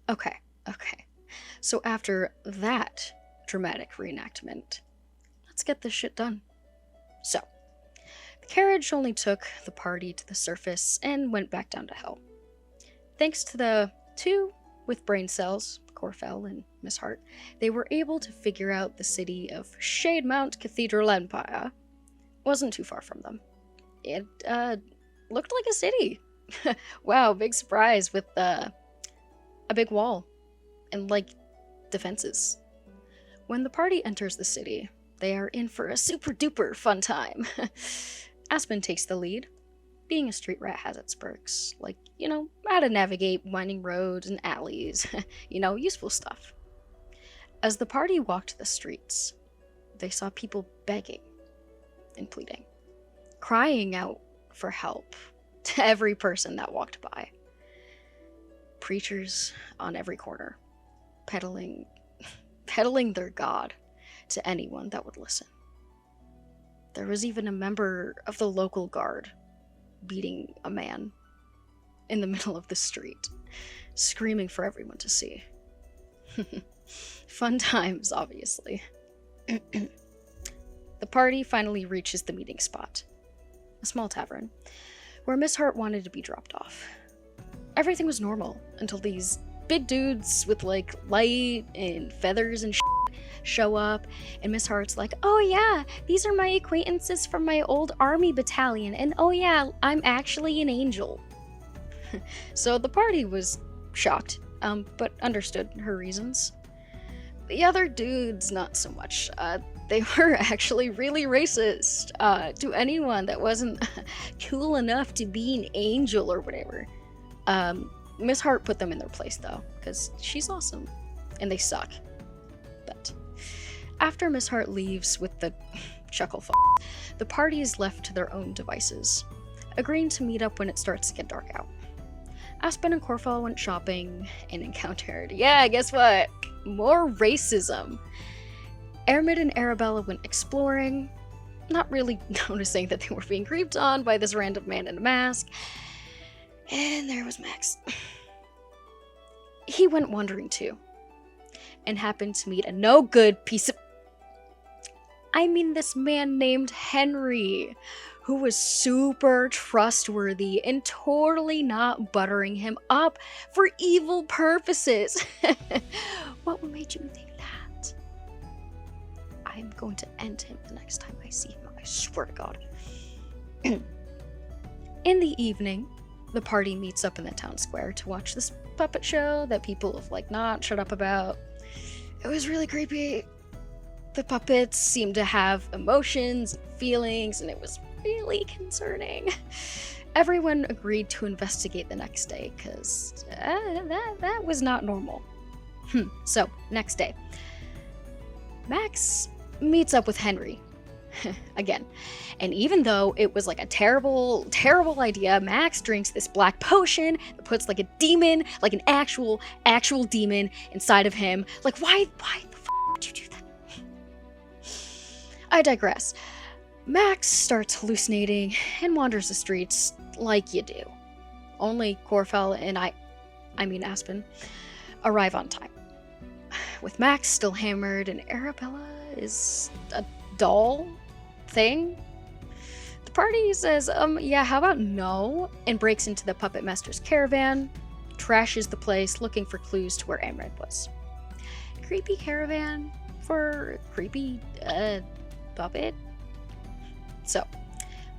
Okay, okay. So after that dramatic reenactment, let's get this shit done. So, the carriage only took the party to the surface and went back down to hell. Thanks to the two with brain cells, Corfell and Miss Hart, they were able to figure out the city of Shademount Cathedral Empire wasn't too far from them. It looked like a city. Wow, big surprise with a big wall and like defenses. When the party enters the city, they are in for a super duper fun time. Aspen takes the lead. Being a street rat has its perks, like, how to navigate winding roads and alleys, useful stuff. As the party walked the streets, they saw people begging and pleading, crying out for help to every person that walked by. Preachers on every corner, peddling their god to anyone that would listen. There was even a member of the local guard beating a man in the middle of the street, screaming for everyone to see. Fun times, obviously. The party finally reaches the meeting spot, a small tavern, where Miss Hart wanted to be dropped off. Everything was normal until these big dudes with like light and feathers and show up, and Miss Hart's like, "Oh yeah, these are my acquaintances from my old army battalion, and oh yeah, I'm actually an angel." So the party was shocked, but understood her reasons. The other dudes, not so much. They were actually really racist to anyone that wasn't cool enough to be an angel or whatever. Miss Hart put them in their place though, because she's awesome, and they suck. But after Miss Hart leaves with the chuckle the party is left to their own devices, agreeing to meet up when it starts to get dark out. Aspen and Corfell went shopping and encountered, yeah, guess what? More racism. Ermid and Arabella went exploring, not really noticing that they were being creeped on by this random man in a mask. And there was Max. He went wandering too, and happened to meet a no good piece of... this man named Henry, who was super trustworthy and totally not buttering him up for evil purposes. What made you think that? I'm going to end him the next time I see him, I swear to God. In the evening, the party meets up in the town square to watch this puppet show that people have not shut up about. It was really creepy. The puppets seemed to have emotions and feelings, and it was really concerning. Everyone agreed to investigate the next day, because that was not normal. So, next day. Max meets up with Henry. Again. And even though it was a terrible, terrible idea, Max drinks this black potion that puts a demon, an actual demon inside of him. Why the f*** would you do that? I digress. Max starts hallucinating and wanders the streets like you do. Only Corfell and Aspen, arrive on time. With Max still hammered and Arabella is a doll thing, the party says, yeah, how about no? And breaks into the puppet master's caravan, trashes the place looking for clues to where Amred was. Creepy caravan for creepy, puppet? So,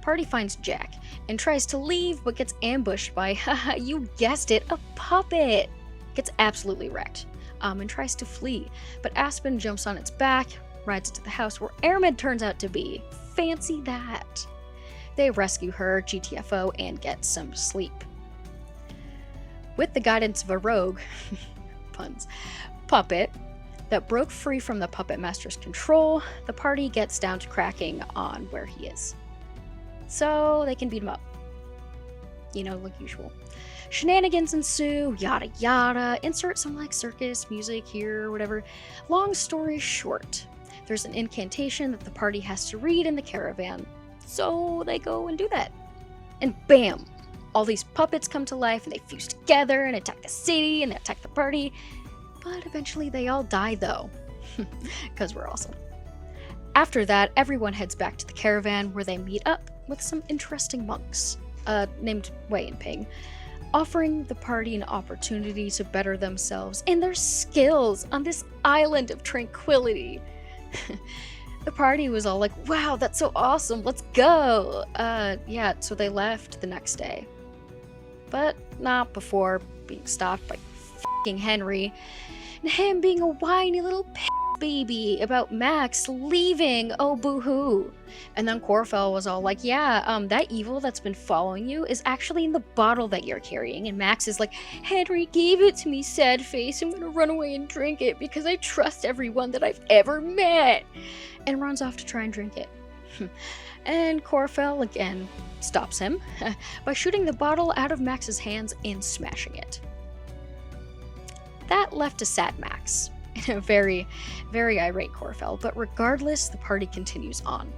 party finds Jack and tries to leave but gets ambushed by, haha, you guessed it, a puppet! Gets absolutely wrecked, and tries to flee, but Aspen jumps on its back, rides it to the house where Airmed turns out to be. Fancy that! They rescue her, GTFO, and get some sleep. With the guidance of a rogue, puns, puppet, that broke free from the puppet master's control, the party gets down to cracking on where he is. So they can beat him up. Like usual. Shenanigans ensue, yada yada, insert some circus music here, whatever. Long story short, there's an incantation that the party has to read in the caravan. So they go and do that. And bam! All these puppets come to life and they fuse together and attack the city and attack the party. But eventually they all die though. Because we're awesome. After that, everyone heads back to the caravan where they meet up with some interesting monks, named Wei and Ping, offering the party an opportunity to better themselves and their skills on this island of tranquility. The party was all like, wow, that's so awesome, let's go! Yeah, so they left the next day. But not before being stopped by f***ing Henry, and him being a whiny little baby about Max leaving, oh boo-hoo. And then Corfell was all like, yeah, that evil that's been following you is actually in the bottle that you're carrying. And Max is like, Henry gave it to me, sad face, I'm gonna run away and drink it because I trust everyone that I've ever met. And runs off to try and drink it. And Corfell again stops him by shooting the bottle out of Max's hands and smashing it. That left a sad Max and a very, very irate Corfell, but regardless, the party continues on.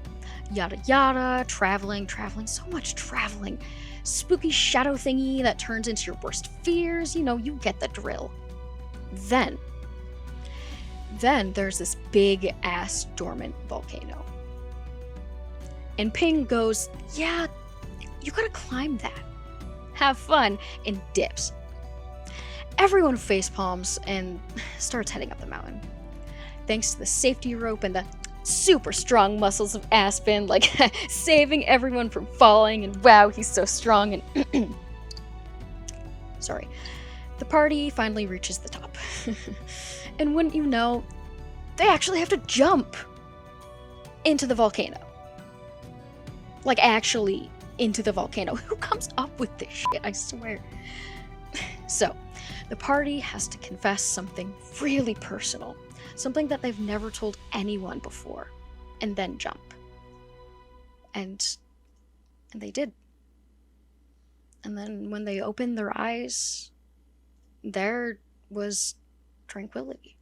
Yada yada, traveling, so much traveling. Spooky shadow thingy that turns into your worst fears, you get the drill. Then there's this big ass dormant volcano. And Ping goes, yeah, you gotta climb that. Have fun, and dips. Everyone facepalms and starts heading up the mountain. Thanks to the safety rope and the super strong muscles of Aspen, like saving everyone from falling, and wow, he's so strong, and sorry. The party finally reaches the top. And wouldn't you know, they actually have to jump into the volcano. Like, actually into the volcano. Who comes up with this shit? I swear. So, the party has to confess something really personal. Something that they've never told anyone before. And then jump. And they did. And then when they opened their eyes, there was tranquility.